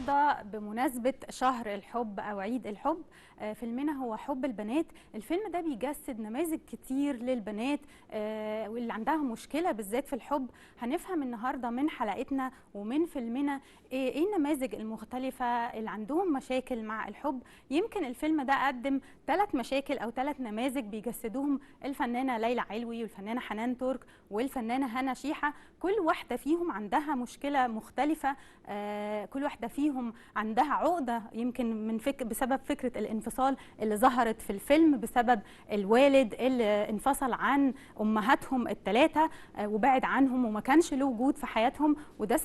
النهارده بمناسبة شهر الحب أو عيد الحب. فيلمنا هو حب البنات. الفيلم ده بيجسد نماذج كتير للبنات واللي عندها مشكلة بالذات في الحب. هنفهم النهارده من حلقتنا ومن فيلمنا ايه النماذج المختلفة اللي عندهم مشاكل مع الحب. يمكن الفيلم ده قدم 3 مشاكل أو 3 نماذج بيجسدوهم الفنانة ليلى علوي والفنانة حنان ترك والفنانة هنا شيحة. كل واحدة فيهم عندها مشكلة مختلفة، كل واحدة فيهم عندها عقدة يمكن بسبب فكرة الانفصال اللي ظهرت في الفيلم، بسبب الوالد اللي انفصل عن أمهاتهم ال3 وبعد عنهم وما كانش له وجود في حياتهم، وده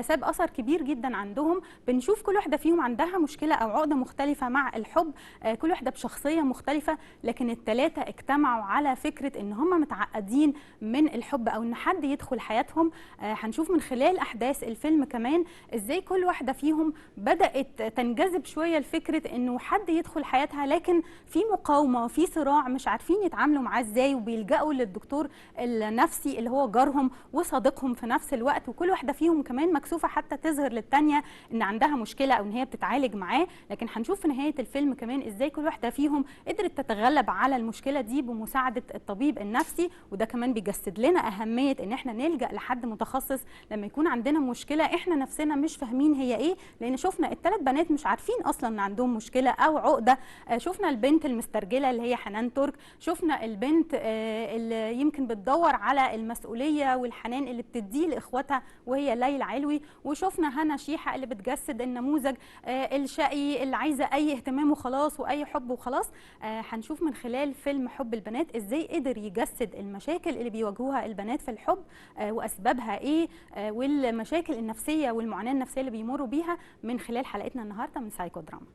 ساب أثر كبير جدا عندهم. بنشوف كل واحدة فيهم عندها مشكلة أو عقدة مختلفة مع الحب، كل واحدة بشخصية مختلفة، لكن ال3 اجتمعوا على فكرة إن هم متعقدين من الحب أو إن حد يدخل حياتهم. هنشوف من خلال أحداث الفيلم كمان ازاي كل واحده فيهم بدات تنجذب شويه لفكره انه حد يدخل حياتها، لكن في مقاومه وفي صراع مش عارفين يتعاملوا معاه ازاي، وبيلجأوا للدكتور النفسي اللي هو جارهم وصديقهم في نفس الوقت. وكل واحده فيهم كمان مكسوفه حتى تظهر للتانيه ان عندها مشكله او ان هي بتتعالج معاه، لكن هنشوف في نهايه الفيلم كمان ازاي كل واحده فيهم قدرت تتغلب على المشكله دي بمساعده الطبيب النفسي. وده كمان بيجسد لنا اهميه ان احنا نلجأ لحد متخصص لما يكون عندنا مشكله احنا نفسنا مش فاهمين هي ايه، لان شفنا ال3 بنات مش عارفين اصلا ان عندهم مشكله او عقده. شفنا البنت المسترجله اللي هي حنان ترك، شفنا البنت اللي يمكن بتدور على المسؤوليه والحنان اللي بتديه لاخواتها وهي ليلى علوي، وشفنا هنا شيحه اللي بتجسد النموذج الشقي اللي عايزه اي اهتمام وخلاص واي حب وخلاص. هنشوف من خلال فيلم حب البنات ازاي قدر يجسد المشاكل اللي بيواجهوها البنات في الحب واسبابها ايه، والمشاكل النفسيه والمعاناه النفسيه اللي بيمروا بيها من خلال حلقتنا النهارده من سايكو دراما.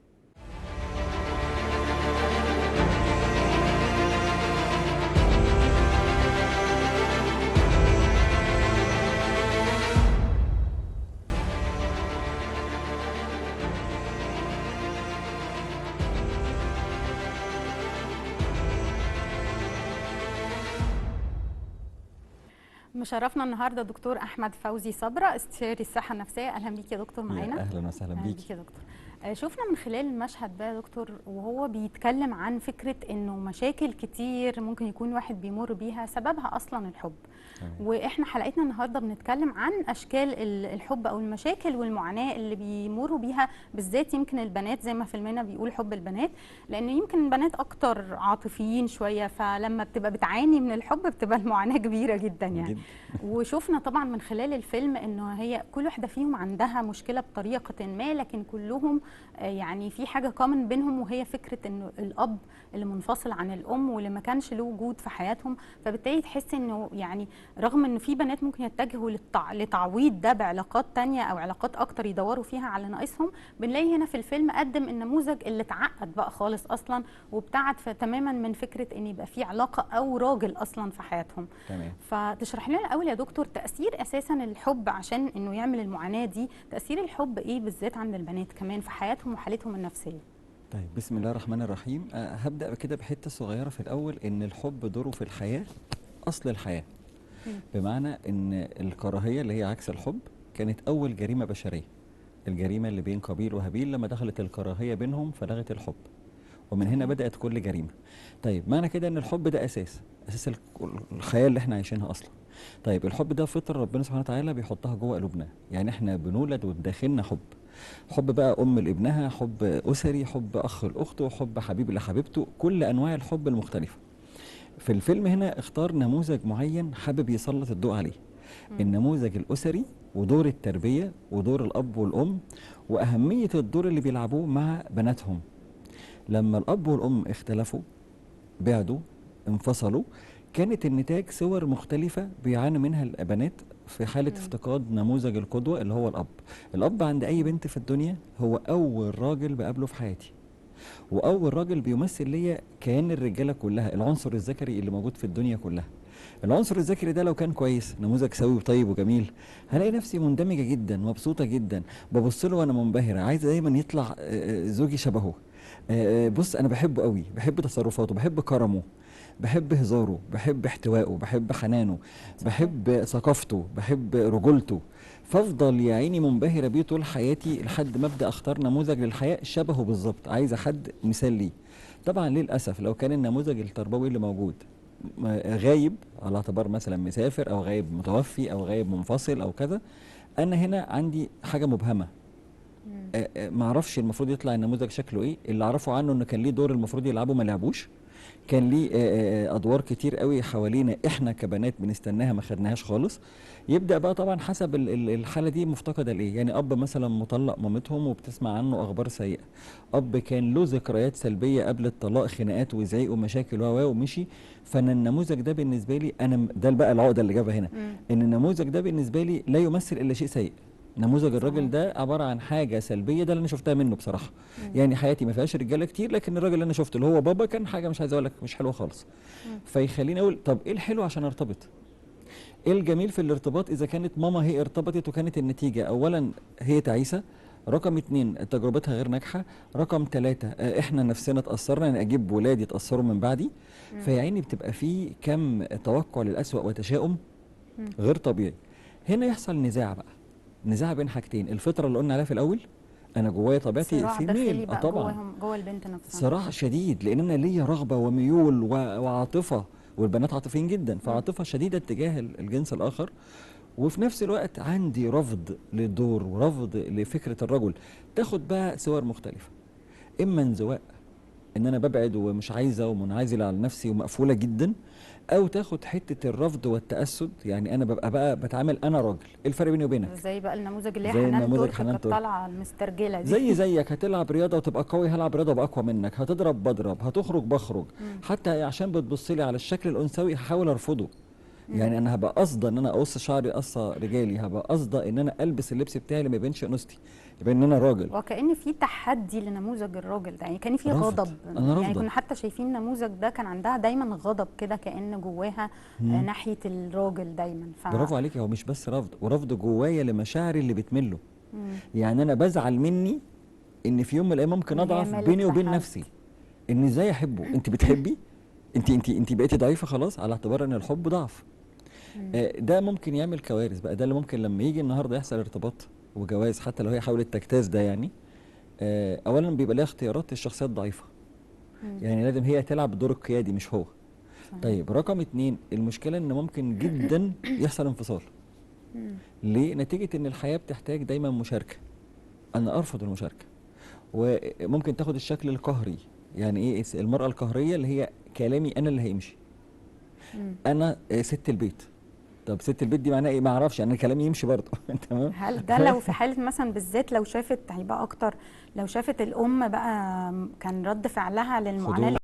مشرفنا النهارده دكتور احمد فوزي صبرا، استشاري الصحه النفسيه. اهلا بيك يا دكتور معانا. اهلا وسهلا بيك يا دكتور. شفنا من خلال المشهد ده يا دكتور وهو بيتكلم عن فكره انه مشاكل كتير ممكن يكون واحد بيمر بيها سببها اصلا الحب. واحنا حلقتنا النهارده بنتكلم عن اشكال الحب او المشاكل والمعاناه اللي بيمروا بيها بالذات يمكن البنات، زي ما فيلمنا بيقول حب البنات، لان يمكن البنات اكتر عاطفيين شويه، فلما بتبقى بتعاني من الحب بتبقى المعاناه كبيره جدا يعني. وشفنا طبعا من خلال الفيلم انه هي كل واحده فيهم عندها مشكله بطريقه ما، لكن كلهم يعني في حاجه كومن بينهم، وهي فكره انه الاب اللي منفصل عن الام واللي ما كانش له وجود في حياتهم. فبالتالي تحس انه يعني رغم انه في بنات ممكن يتجهوا لتعويض ده بعلاقات تانية او علاقات اكتر يدوروا فيها على ناقصهم، بنلاقي هنا في الفيلم قدم النموذج اللي اتعقد بقى خالص اصلا وابتعد تماما من فكره ان يبقى في علاقه او راجل اصلا في حياتهم. تمام. فتشرح لنا الاول يا دكتور تاثير اساسا الحب عشان انه يعمل المعاناه دي، تاثير الحب ايه بالذات عند البنات كمان في حياتهم وحالتهم النفسيه. طيب، بسم الله الرحمن الرحيم. هبدأ كده بحتة صغيرة في الأول، إن الحب دوره في الحياة أصل الحياة. بمعنى إن الكراهية اللي هي عكس الحب كانت أول جريمة بشرية، الجريمة اللي بين قابيل وهابيل لما دخلت الكراهية بينهم فلغت الحب، ومن هنا بدأت كل جريمة. طيب، معنى كده إن الحب ده أساس الحياة اللي إحنا عايشينها أصلا. طيب، الحب ده فطرة ربنا سبحانه وتعالى بيحطها جوه قلوبنا، يعني إحنا بنولد وبداخلنا حب بقى أم لابنها، حب أسري، حب أخ لأخته، حب حبيب لحبيبته، كل أنواع الحب المختلفة. في الفيلم هنا اختار نموذج معين حابب يسلط الضوء عليه، النموذج الأسري ودور التربية ودور الأب والأم وأهمية الدور اللي بيلعبوه مع بناتهم. لما الأب والأم اختلفوا، بعدوا، انفصلوا، كانت النتاج صور مختلفة بيعانوا منها البنات في حالة افتقاد نموذج القدوة اللي هو الأب. الأب عند أي بنت في الدنيا هو أول راجل بقابله في حياتي، وأول راجل بيمثل ليا كيان الرجالة كلها، العنصر الذكري اللي موجود في الدنيا كلها. العنصر الذكري ده لو كان كويس، نموذج سوي وطيب وجميل، هلاقي نفسي مندمجة جدا، مبسوطة جدا، ببص له وأنا منبهرة، عايزة دايما يطلع زوجي شبهه. بص انا بحبه قوي، بحب تصرفاته، بحب كرمه، بحب هزاره، بحب احتوائه، بحب حنانه، صحيح. بحب ثقافته، بحب رجولته. فافضل يا عيني منبهره بيه طول حياتي لحد ما ابدا اختار نموذج للحياه شبهه بالظبط، عايزه حد مثال ليه. طبعا للاسف لو كان النموذج التربوي اللي موجود غايب على اعتبار مثلا مسافر او غايب متوفي او غايب منفصل او كذا، انا هنا عندي حاجه مبهمه. مم. معرفش المفروض يطلع النموذج شكله ايه. اللي اعرفه عنه انه كان ليه دور المفروض يلعبه ما لعبوش، كان ليه ادوار كتير قوي حوالينا احنا كبنات بنستناها ما خدناهاش خالص. يبدا بقى طبعا حسب الحاله دي مفتقده لايه. يعني اب مثلا مطلق مامتهم وبتسمع عنه اخبار سيئه، اب كان له ذكريات سلبيه قبل الطلاق، خناقات وزعيق ومشاكل ومشي. فانا النموذج ده بالنسبه لي انا ده بقى العقده اللي جابها هنا، مم. ان النموذج ده بالنسبه لي لا يمثل الا شيء سيء. نموذج الراجل صحيح. ده عباره عن حاجه سلبيه، ده اللي انا شفتها منه بصراحه. مم. يعني حياتي ما فيهاش رجاله كتير، لكن الراجل اللي انا شفته اللي هو بابا كان حاجه مش عايز اقول لك مش حلوه خالص. مم. فيخليني اقول طب ايه الحلو عشان ارتبط؟ ايه الجميل في الارتباط اذا كانت ماما هي ارتبطت وكانت النتيجه اولا هي تعيسه، رقم اتنين تجربتها غير ناجحه، رقم تلاته احنا نفسنا اتاثرنا، يعني اجيب ولادي يتاثروا من بعدي. مم. فيا عيني بتبقى في كم توقع للاسوأ وتشاؤم مم. غير طبيعي. هنا يحصل نزاع بقى، نزاع بين حاجتين، الفطره اللي قلنا عليها في الاول، انا جوايا طبيعتي صراع داخلي فيميل بقى طبعا، جوه البنت نفسها. صراع شديد لان انا ليا رغبه وميول وعاطفه، والبنات عاطفيين جدا، مم. فعاطفه شديده تجاه الجنس الاخر. وفي نفس الوقت عندي رفض للدور ورفض لفكره الرجل. تاخد بقى صور مختلفه، اما انزواء ان انا ببعد ومش عايزه ومنعزله على نفسي ومقفوله جدا، او تاخد حته الرفض والتأسد، يعني انا ببقى بقى بتعامل انا راجل. ايه الفرق بيني وبينك؟ زي بقى النموذج اللي هي زي حنان النموذج ترك حنان كانت ترك، طالعه المسترجله دي. زيك هتلعب رياضه وتبقى قوي، هلعب رياضه وابقى اقوى منك، هتضرب بضرب، هتخرج بخرج، مم. حتى عشان بتبص لي على الشكل الانثوي هحاول ارفضه. مم. يعني انا هبقى قصده ان انا اقص شعري قصه رجالي، هبقى قصده ان انا البس اللبس بتاعي اللي ما يبينش انوثتي، يبين ان انا راجل. وكأن في تحدي لنموذج الراجل ده، يعني كان في رافض، غضب. انا يعني رافضه. كنا حتى شايفين النموذج ده كان عندها دايما غضب كده كأن جواها مم. ناحية الراجل دايما برافو عليك، هو مش بس رفض، ورفض جوايا لمشاعري اللي بتمله. مم. يعني انا بزعل مني ان في يوم من الايام ممكن إن هي اضعف مالت بيني وبين لحد. نفسي. ان ازاي احبه؟ انت بتحبي، انت بقيتي ضعيفه خلاص على اعتبار ان الحب ضعف. مم. ده ممكن يعمل كوارث بقى. ده اللي ممكن لما يجي النهارده يحصل ارتباط وجواز، حتى لو هي حاولت تجتاز ده يعني، اولا بيبقى لها اختيارات الشخصيات ضعيفه، مم. يعني لازم هي تلعب الدور القيادي مش هو. صحيح. طيب رقم اتنين، المشكله ان ممكن جدا يحصل انفصال. مم. ليه؟ نتيجه ان الحياه بتحتاج دايما مشاركه، انا ارفض المشاركه. وممكن تاخد الشكل القهري. يعني ايه المراه القهريه؟ اللي هي كلامي انا اللي هيمشي، مم. انا ست البيت. طب ست البيت دي معناها ايه؟ ما اعرفش، يعني كلامي يمشي برضه. تمام. هل ده لو في حالة مثلا بالذات لو شافت هيبقى أكتر، لو شافت الأم بقى كان رد فعلها للمعاناة خدوه،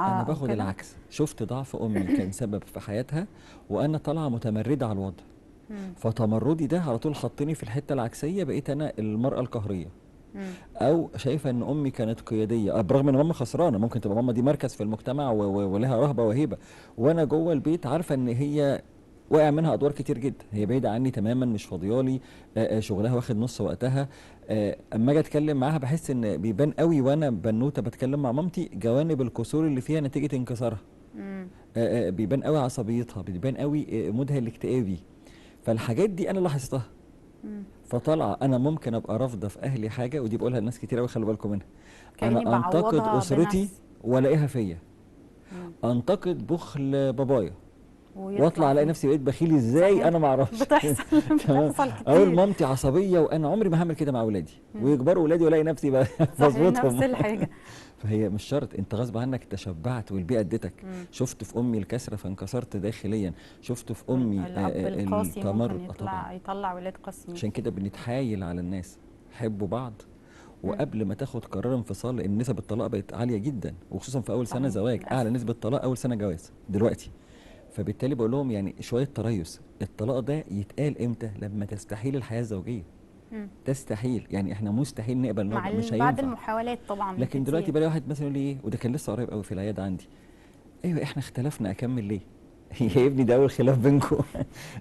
انا أو باخد كده؟ العكس، شفت ضعف امي كان سبب في حياتها وانا طالعه متمرده على الوضع، مم. فتمردي ده على طول حطني في الحته العكسيه، بقيت انا المراه القهريه. مم. او شايفه ان امي كانت قياديه، برغم ان ماما خسرانه، ممكن تبقى ماما دي مركز في المجتمع ولها رهبه وهيبه، وانا جوه البيت عارفه ان هي واقع منها ادوار كتير جدا، هي بعيده عني تماما، مش فاضيالي، شغلها واخد نص وقتها. اما اجي اتكلم معاها بحس ان بيبان قوي وانا بنوته بتكلم مع مامتي جوانب الكسور اللي فيها نتيجه انكسارها. مم. بيبان قوي عصبيتها، بيبان قوي مودها الاكتئابي. فالحاجات دي انا لاحظتها. مم. فطالعه انا ممكن ابقى رافضه في اهلي حاجه، ودي بقولها لناس كتير قوي خلوا بالكم منها. كأني انا انتقد بعوضها اسرتي بنفسي. والاقيها فيا، مم. انتقد بخل بابايا واطلع ويطلع الاقي فيه. نفسي بقيت بخيل ازاي صحيح. انا ما اعرفش. بتحصل تمام. بتحصل اقول كتير. مامتي عصبيه وانا عمري ما هعمل كده مع اولادي، مم. ويكبروا اولادي والاقي نفسي بقى صحيح بظبطهم. نفس الحاجة. فهي مش شرط، انت غصب عنك تشبعت والبيئه ادتك. مم. شفت في امي الكسره فانكسرت داخليا، شفت في امي الأب القاسي التمرد. ممكن طبعا. يطلع ولاد قاسيين. عشان كده بنتحايل على الناس حبوا بعض، وقبل ما تاخد قرار انفصال، لان نسب الطلاق بقت عاليه جدا، وخصوصا في اول سنه صحيح زواج، للأسف. اعلى نسبه طلاق اول سنه جواز دلوقتي. فبالتالي بقول لهم يعني شويه تريث. الطلاق ده يتقال امتى؟ لما تستحيل الحياه الزوجيه، مم. تستحيل، يعني احنا مستحيل نقبل مع مش بعد هينفع. المحاولات طبعا لكن دلوقتي كتير. بلاقي واحد مثلا يقول لي ايه، وده كان لسه قريب قوي في العياده عندي، ايوه احنا اختلفنا، اكمل ليه؟ يا ابني ده اول خلاف بينكم.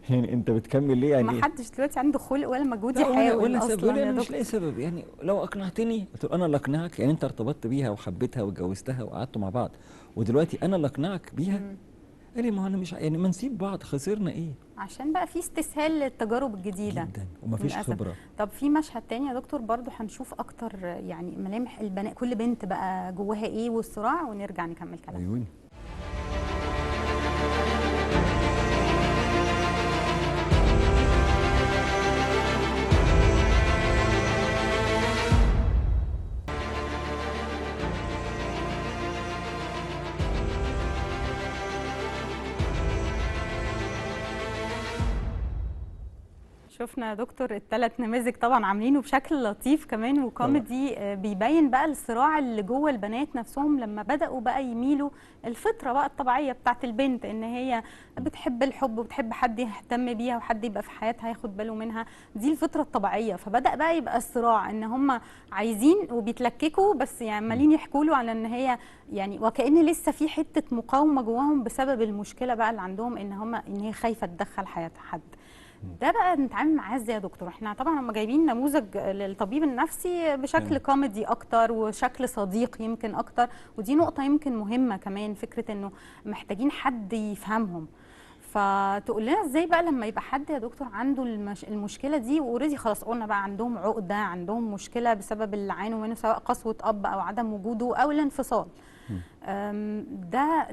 يعني انت بتكمل ليه يعني ما ايه؟ حدش دلوقتي عنده خلق ولا مجهود لا ولا يحاول سبب، يقول اصلا لي يا انا مش دكتور. لاقي سبب. يعني لو اقنعتني قلت له انا اللي اقنعك، يعني انت ارتبطت بيها وحبيتها واتجوزتها وقعدتوا مع بعض ودلوقتي انا اللي اقنعك بيها. مم. قال لي ما هو انا مش يعني ما نسيب بعض، خسرنا ايه؟ عشان بقى في استسهال للتجارب الجديدة جدا ومفيش للأسف. خبره. طب في مشهد تاني يا دكتور برضو هنشوف أكتر يعني ملامح البنات، كل بنت بقى جواها إيه والصراع، ونرجع نكمل كلام. عيوني. شفنا يا دكتور الثلاث نماذج طبعا عاملينه بشكل لطيف كمان وكوميدي، بيبين بقى الصراع اللي جوه البنات نفسهم لما بدأوا بقى يميلوا الفطرة بقى الطبيعية بتاعت البنت، ان هي بتحب الحب وبتحب حد يهتم بيها وحد يبقى في حياتها ياخد باله منها، دي الفطرة الطبيعية. فبدأ بقى يبقى الصراع ان هم عايزين وبيتلككوا، بس يعني عمالين يحكوا له على ان هي يعني وكأن لسه في حتة مقاومة جواهم بسبب المشكلة بقى اللي عندهم، ان هي خايفة تدخل حياة حد. ده بقى نتعامل معاه ازاي يا دكتور؟ احنا طبعا هم جايبين نموذج للطبيب النفسي بشكل كوميدي اكتر وشكل صديق يمكن اكتر، ودي نقطة يمكن مهمة كمان، فكرة انه محتاجين حد يفهمهم. فتقول لنا ازاي بقى لما يبقى حد يا دكتور عنده المشكلة دي، واوريدي خلاص قلنا بقى عندهم عقدة، عندهم مشكلة بسبب اللي عانوا منه سواء قسوة اب او عدم وجوده او الانفصال،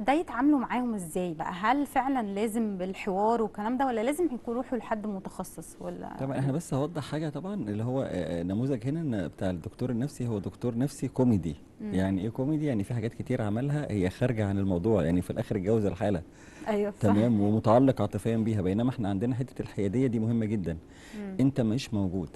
ده يتعاملوا معاهم ازاي بقى؟ هل فعلا لازم بالحوار والكلام ده، ولا لازم يروحوا لحد متخصص ولا؟ طبعا احنا بس هوضح حاجه طبعا، اللي هو نموذج هنا بتاع الدكتور النفسي هو دكتور نفسي كوميدي. يعني ايه كوميدي؟ يعني في حاجات كتير عملها هي خارجه عن الموضوع، يعني في الاخر اتجوز الحاله. ايوه صح. تمام، ومتعلق عاطفيا بيها، بينما احنا عندنا حته الحياديه دي مهمه جدا. انت مش موجود،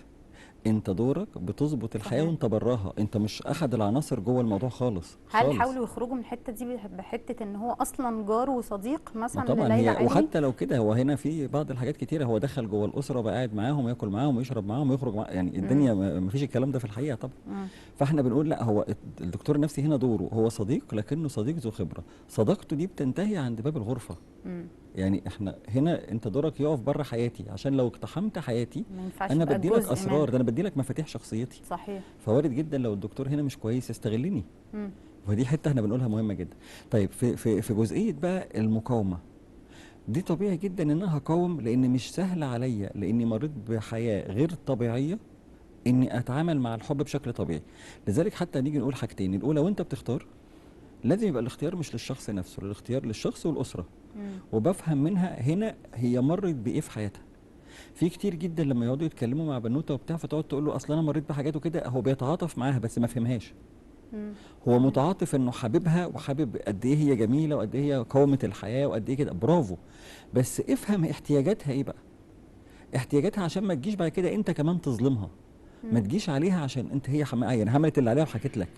انت دورك بتظبط الحياه وانت براها، انت مش احد العناصر جوه الموضوع خالص هل خالص. حاولوا يخرجوا من الحته دي بحته ان هو اصلا جار وصديق ما مثلا طبعا لليلى هي، علوي؟ وحتى لو كده هو هنا في بعض الحاجات كتيره، هو دخل جوه الاسره وبقى قاعد معاهم وياكل معاهم ويشرب معاهم ويخرج معاهم، يعني الدنيا ما فيش الكلام ده في الحقيقه طبعا. فاحنا بنقول لا، هو الدكتور النفسي هنا دوره هو صديق، لكنه صديق ذو خبره، صداقته دي بتنتهي عند باب الغرفه. يعني احنا هنا انت دورك يقف بره حياتي، عشان لو اقتحمت حياتي انا بدي لك اسرار، ده انا بدي لك مفاتيح شخصيتي. صحيح. فوارد جدا لو الدكتور هنا مش كويس يستغلني. ودي حته احنا بنقولها مهمه جدا. طيب في جزئيه بقى المقاومه دي، طبيعي جدا ان انا هقاوم، لان مش سهل عليا، لاني مريت بحياه غير طبيعيه اني اتعامل مع الحب بشكل طبيعي. لذلك حتى نيجي نقول حاجتين، الاولى وانت بتختار لازم يبقى الاختيار مش للشخص نفسه، الاختيار للشخص والاسره. وبفهم منها هنا هي مرت بايه في حياتها. في كتير جدا لما يقعدوا يتكلموا مع بنوته وبتاع، فتقعد تقول له اصل انا مريت بحاجات وكده، هو بيتعاطف معاها بس ما فهمهاش. هو متعاطف انه حاببها وحابب قد ايه هي جميله وقد ايه هي قومه الحياه وقد ايه كده، برافو. بس افهم احتياجاتها ايه بقى. احتياجاتها عشان ما تجيش بعد كده انت كمان تظلمها. ما تجيش عليها عشان انت هي يعني عملت اللي عليها وحكت لك،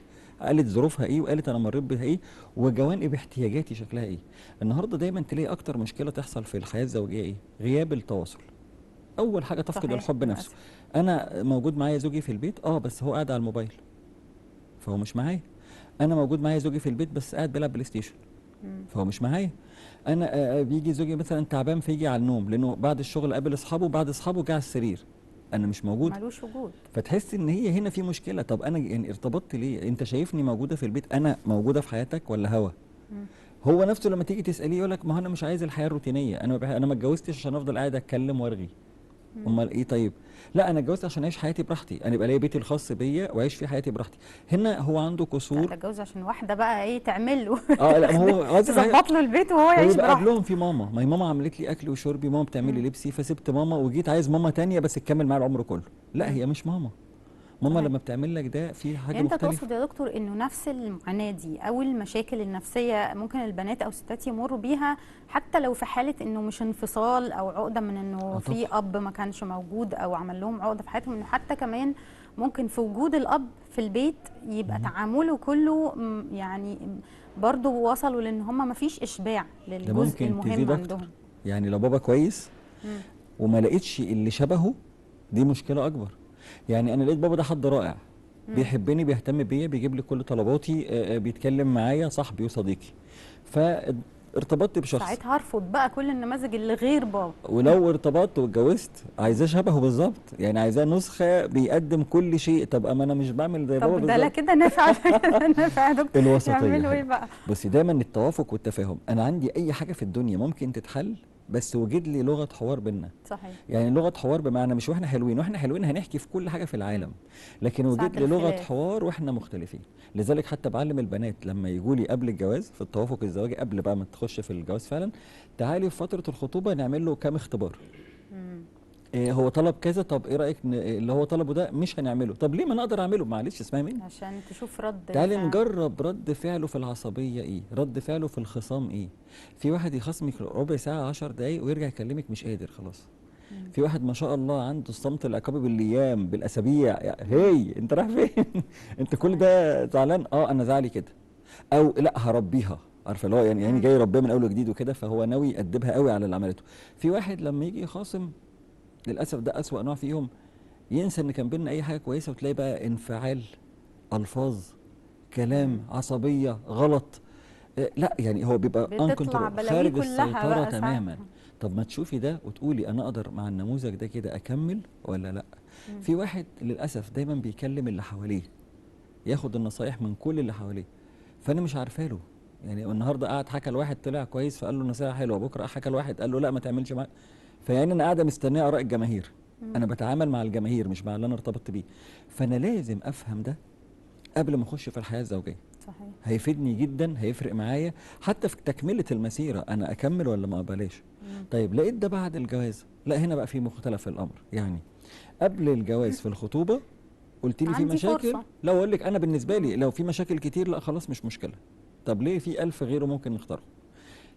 قالت ظروفها ايه وقالت انا مريت بها ايه وجوانب احتياجاتي شكلها ايه. النهارده دايما تلاقي اكتر مشكله تحصل في الحياه الزوجيه ايه؟ غياب التواصل. اول حاجه تفقد الحب نفسه. انا موجود معايا زوجي في البيت بس هو قاعد على الموبايل، فهو مش معايا. انا موجود معايا زوجي في البيت بس قاعد بيلعب بلاي ستيشن، فهو مش معايا. انا بيجي زوجي مثلا تعبان فيجي على النوم، لانه بعد الشغل قابل اصحابه، بعد اصحابه جه على السرير، انا مش موجود، ملوش وجود. فتحس ان هي هنا في مشكله. طب انا يعني ارتبطت ليه؟ انت شايفني موجوده في البيت، انا موجوده في حياتك ولا هوا؟ هو نفسه لما تيجي تساليه يقول لك ما انا مش عايز الحياه الروتينيه، انا ما اتجوزتش عشان افضل قاعد اتكلم وارغي. امال ايه طيب؟ لا انا اتجوزت عشان اعيش حياتي براحتي، انا يبقى ليا بيتي الخاص بيا واعيش فيه حياتي براحتي. هنا هو عنده لا قصور. ده اتجوز عشان واحده بقى ايه تعمل له لا ما هو تظبط له البيت وهو يعيش ويبقى براحته. قبلهم في ماما، ما هي ماما عملت لي اكل وشربي، ماما بتعمل لي لبسي، فسبت ماما وجيت عايز ماما تانية بس تكمل معايا العمر كله. لا هي مش ماما. ماما لما بتعمل لك ده في حاجه يعني انت مختلفه. تقصد يا دكتور انه نفس المعاناه دي او المشاكل النفسيه ممكن البنات او الستات يمروا بيها حتى لو في حاله انه مش انفصال او عقده من انه في اب ما كانش موجود او عمل لهم عقده في حياتهم، انه حتى كمان ممكن في وجود الاب في البيت يبقى تعامله كله يعني برضه وصلوا لان هم ما فيش اشباع للجزء المهم عندهم. يعني لو بابا كويس وما لقيتش اللي شبهه، دي مشكله اكبر. يعني انا لقيت بابا ده حد رائع، بيحبني بيهتم بيا بيجيب لي كل طلباتي، بيتكلم معايا صاحبي وصديقي، ف ارتبطت بشخص، ساعتها هرفض بقى كل النماذج اللي غير بابا. ولو ارتبطت واتجوزت عايزاه شبهه بالظبط، يعني عايزاه نسخه بيقدم كل شيء. طب اما انا مش بعمل زي بابا طب ده لا بالظبط. كده نافع ده كده نافع يا دكتور. الوسطيه يعملوا ايه حلو. بقى؟ بصي دايما التوافق والتفاهم، انا عندي اي حاجه في الدنيا ممكن تتحل، بس وجد لي لغه حوار بينا. صحيح. يعني لغه حوار بمعنى مش واحنا حلوين، واحنا حلوين هنحكي في كل حاجه في العالم، لكن وجد ساعة لي لغه الخلاف. حوار واحنا مختلفين. لذلك حتى بعلم البنات لما يجوا لي قبل الجواز في التوافق الزواجي، قبل بقى ما تخش في الجواز فعلا، تعالي في فتره الخطوبه نعمل له كام اختبار. مم. إيه هو طلب كذا، طب ايه رايك اللي هو طلبه ده مش هنعمله، طب ليه ما نقدر اعمله، معلش اسمها مني. عشان تشوف رد تعالي الفعل. نجرب رد فعله في العصبيه ايه، رد فعله في الخصام ايه. في واحد يخصمك ربع ساعه 10 دقايق ويرجع يكلمك مش قادر خلاص. في واحد ما شاء الله عنده الصمت العقابي بالايام بالاسابيع، هي انت رايح فين؟ انت كل ده زعلان؟ اه انا زعلي كده. او لا هربيها، عارفه اللي هو يعني جاي يربيها من اول وجديد وكده، فهو ناوي يأدبها قوي على اللي عملته. في واحد لما يجي يخاصم، للاسف ده اسوأ نوع فيهم، ينسى ان كان بينا اي حاجه كويسه، وتلاقي بقى انفعال، الفاظ، كلام، عصبيه، غلط. لا يعني هو بيبقى بتطلع كنترول، بلاوي خارج كلها السيطره بقى تماما. ساعتها. طب ما تشوفي ده وتقولي انا اقدر مع النموذج ده كده اكمل ولا لا. في واحد للاسف دايما بيكلم اللي حواليه، ياخد النصايح من كل اللي حواليه، فانا مش عارفه له. يعني النهارده قاعد حكى لواحد طلع كويس فقال له نصيحه حلوه، بكره حكى لواحد قال له لا ما تعملش معاه. فيعني انا قاعده مستنيه اراء الجماهير. انا بتعامل مع الجماهير مش مع اللي انا ارتبطت بيه. فانا لازم افهم ده قبل ما اخش في الحياه الزوجيه. صحيح. هيفيدني جدا، هيفرق معايا حتى في تكمله المسيره، انا اكمل ولا ما اقبلش. طيب لقيت ده بعد الجواز، لا هنا بقى في مختلف الامر. يعني قبل الجواز في الخطوبه قلت لي في عندي مشاكل، فرصة. لو اقول لك انا بالنسبه لي لو في مشاكل كتير لا خلاص مش مشكله. طب ليه؟ في 1000 غيره ممكن نختاره.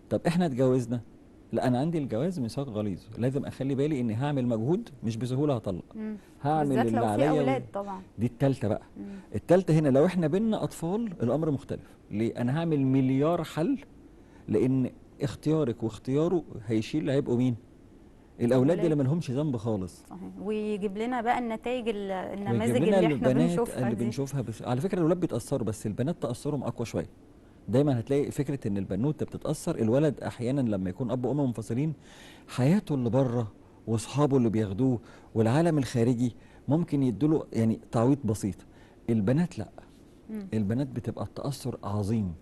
طب احنا اتجوزنا، لا انا عندي الجواز ميثاق غليظ، لازم اخلي بالي اني هعمل مجهود، مش بسهوله هطلق. هعمل بالذات اللي لو في عليا اولاد طبعا. دي التالتة بقى. التالتة هنا لو احنا بينا اطفال الامر مختلف. ليه؟ انا هعمل مليار حل، لان اختيارك واختياره هيشيل عبء مين؟ الاولاد اللي مالهمش ذنب خالص. صحيح. ويجيب لنا بقى النتائج النماذج ويجيب لنا اللي احنا البنات بنشوفها اللي دي. بنشوفها على فكره الاولاد بيتاثروا، بس البنات تاثرهم اقوى شويه. دايما هتلاقي فكره ان البنوته بتتاثر، الولد احيانا لما يكون اب وام منفصلين، حياته اللي بره واصحابه اللي بياخدوه والعالم الخارجي ممكن يدوله يعني تعويض بسيط. البنات لا، البنات بتبقى التاثر عظيم.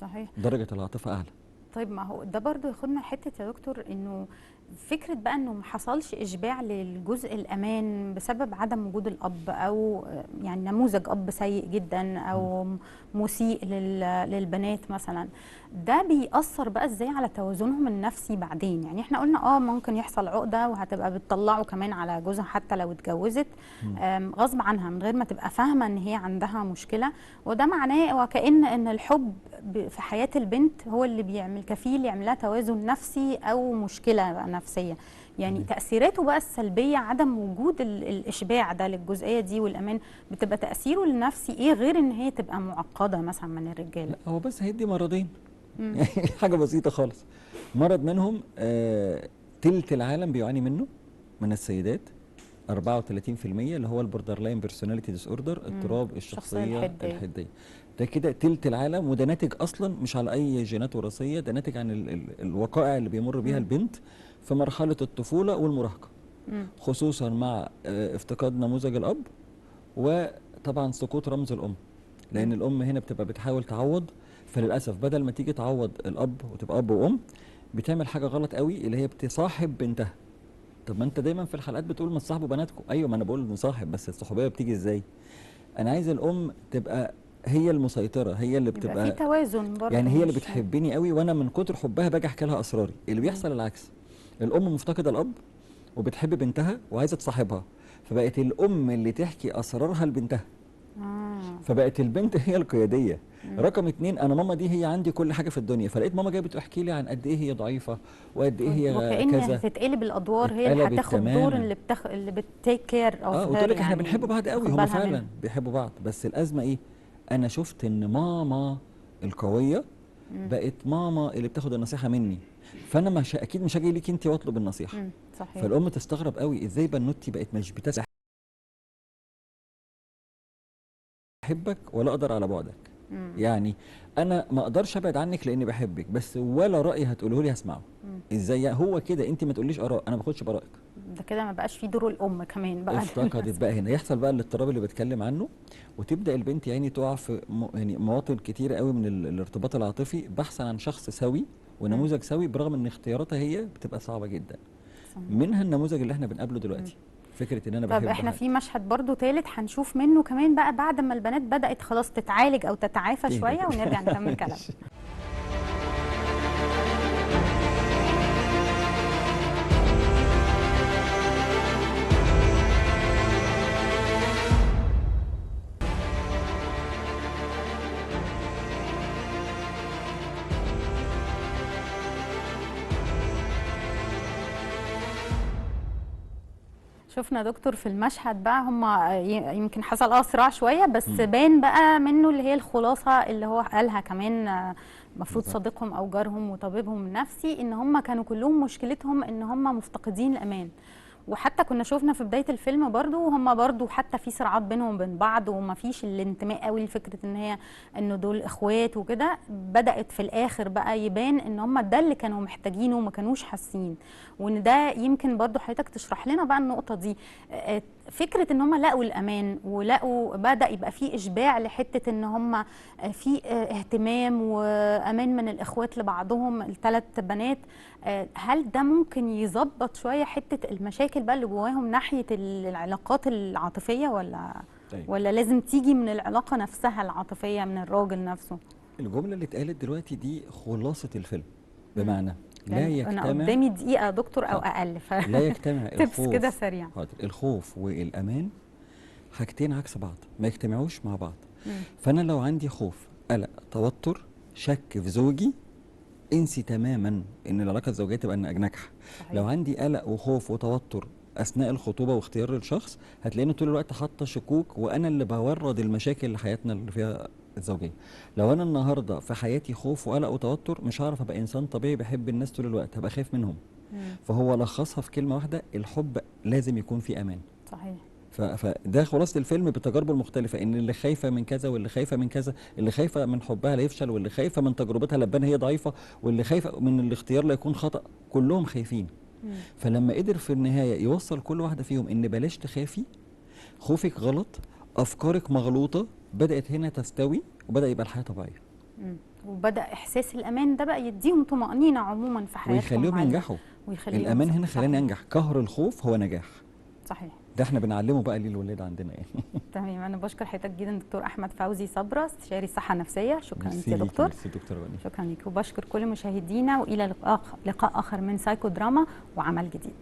صحيح. درجه العاطفه اعلى. طيب ما هو ده برضو ياخدنا حته يا دكتور، انه فكره بقى انه ما حصلش اشباع للجزء الامان بسبب عدم وجود الاب، او يعني نموذج اب سيء جدا او مسيء للبنات مثلا. ده بيأثر بقى ازاي على توازنهم النفسي بعدين؟ يعني احنا قلنا ممكن يحصل عقده وهتبقى بتطلعه كمان على جوزها حتى لو اتجوزت غصب عنها من غير ما تبقى فاهمه ان هي عندها مشكله. وده معناه وكأن ان الحب في حياه البنت هو اللي بيعمل كفيل يعمل لها توازن نفسي او مشكله بقى نفسيه. يعني تأثيراته بقى السلبية، عدم وجود الإشباع ده للجزئية دي والأمان، بتبقى تأثيره النفسي إيه غير إن هي تبقى معقدة مثلا من الرجالة؟ لا هو بس هيدي مرضين. يعني حاجة بسيطة خالص. مرض منهم تلت العالم بيعاني منه من السيدات، 34%، اللي هو البوردر لاين بيرسوناليتي ديس اوردر، اضطراب الشخصية الحدية. ده كده تلت العالم، وده ناتج اصلا مش على اي جينات وراثية، ده ناتج عن الوقائع اللي بيمر بيها البنت في مرحلة الطفولة والمراهقة، خصوصا مع افتقاد نموذج الاب، وطبعا سقوط رمز الام. لان الام هنا بتبقى بتحاول تعوض، فللاسف بدل ما تيجي تعوض الاب وتبقى اب وام، بتعمل حاجه غلط قوي اللي هي بتصاحب بنتها. طب ما انت دايما في الحلقات بتقول ما تصاحبوا بناتكم، ايوه ما انا بقول نصاحب، بس الصحوبيه بتيجي ازاي؟ انا عايز الام تبقى هي المسيطره، هي اللي بتبقى في توازن برضه، يعني هي اللي بتحبني قوي، وانا من كتر حبها باجي احكي لها اسراري. اللي بيحصل العكس، الام مفتقده الاب وبتحب بنتها وعايزه تصاحبها، فبقت الام اللي تحكي اسرارها لبنتها. فبقت البنت هي القياديه. رقم 2، انا ماما دي هي عندي كل حاجه في الدنيا، فلقيت ماما جايه بتحكي لي عن قد ايه هي ضعيفه وقد ايه هي وكأن كذا. هتتقلب الادوار، هي اللي هتاخد دور اللي بتيك كير اوف هير. وتقول لك يعني احنا بنحب بعض قوي، هم فعلا بيحبوا بعض، بس الازمه ايه؟ انا شفت ان ماما القويه بقت ماما اللي بتاخد النصيحه مني، فانا مش اكيد مش هاجي ليكي انت واطلب النصيحه. صحيح. فالام تستغرب قوي ازاي بنوتي بقت مش بتسمع احبك ولا اقدر على بعدك. يعني انا ما اقدرش ابعد عنك لاني بحبك، بس ولا راي هتقوله لي هسمعه. ازاي هو كده؟ انت ما تقوليش اراء، انا ما باخدش برائك. ده كده ما بقاش في دور الام كمان بقى. افتقدت بقى هنا، يحصل بقى الاضطراب اللي بتكلم عنه، وتبدا البنت يعني تقع في يعني مواطن كتيره قوي من الارتباط العاطفي بحثا عن شخص سوي ونموذج سوي، برغم ان اختياراتها هي بتبقى صعبه جدا. منها النموذج اللي احنا بنقابله دلوقتي، فكره ان انا طب بحب احنا حد. في مشهد برضو ثالث هنشوف منه كمان بقى بعد ما البنات بدأت خلاص تتعالج او تتعافى شوية، ونرجع نكمل كلام. شفنا دكتور في المشهد بقى هم يمكن حصل صراع شويه، بس بان بقى منه اللي هي الخلاصه اللي هو قالها كمان المفروض صديقهم او جارهم وطبيبهم النفسي، ان هم كانوا كلهم مشكلتهم ان هم مفتقدين الامان. وحتى كنا شوفنا في بدايه الفيلم برضو هم برضو حتى في صراعات بينهم وبين بعض، وما فيش الانتماء قوي لفكره ان هي انه دول اخوات وكده. بدات في الاخر بقى يبان ان هم ده اللي كانوا محتاجينه وما كانوش حاسين. وان ده يمكن برضو حضرتك تشرح لنا بقى النقطه دي، فكره ان هم لقوا الامان ولقوا بدا يبقى في اشباع لحته ان هم في اهتمام وامان من الاخوات لبعضهم الثلاث بنات. هل ده ممكن يظبط شويه حته المشاكل بقى اللي جواهم ناحيه العلاقات العاطفيه، ولا لازم تيجي من العلاقه نفسها العاطفيه من الراجل نفسه؟ الجمله اللي اتقالت دلوقتي دي خلاصه الفيلم، بمعنى لا يجتمع. انا قدامي دقيقه يا دكتور او اقل، لا يجتمع تبس كده سريع. الخوف والامان حاجتين عكس بعض، ما يجتمعوش مع بعض. فانا لو عندي خوف، قلق، توتر، شك في زوجي، انسي تماما ان العلاقه الزوجيه تبقى ناجحه. لو عندي قلق وخوف وتوتر اثناء الخطوبه واختيار الشخص، هتلاقيني طول الوقت حاطه شكوك، وانا اللي بورد المشاكل لحياتنا اللي فيها الزوجيه. لو انا النهارده في حياتي خوف وقلق وتوتر، مش هعرف ابقى انسان طبيعي بحب الناس طول الوقت، هبقى خايف منهم. فهو لخصها في كلمه واحده: الحب لازم يكون فيه امان. صحيح. فده خلاصه الفيلم بتجاربه المختلفه، ان اللي خايفه من كذا واللي خايفه من كذا، اللي خايفه من حبها لا يفشل، واللي خايفه من تجربتها لبان هي ضعيفه، واللي خايفه من الاختيار لا يكون خطا، كلهم خايفين. فلما قدر في النهايه يوصل كل واحده فيهم ان بلاش تخافي، خوفك غلط، افكارك مغلوطه، بدات هنا تستوي وبدا يبقى الحياه طبيعيه. وبدا احساس الامان ده بقى يديهم طمانينه عموما في حياتهم، ويخليهم ينجحوا. الامان هنا خلاني انجح، قهر الخوف هو نجاح. صحيح. ده احنا بنعلمه بقى للولاد عندنا يعني. تمام. انا بشكر حضرتك جدا دكتور احمد فوزي صبرا، استشاري الصحه النفسيه. شكرا لك يا دكتور. ميرسي دكتور وني. شكرا لك، وبشكر كل مشاهدينا، والى لقاء اخر من سايكو دراما وعمل جديد.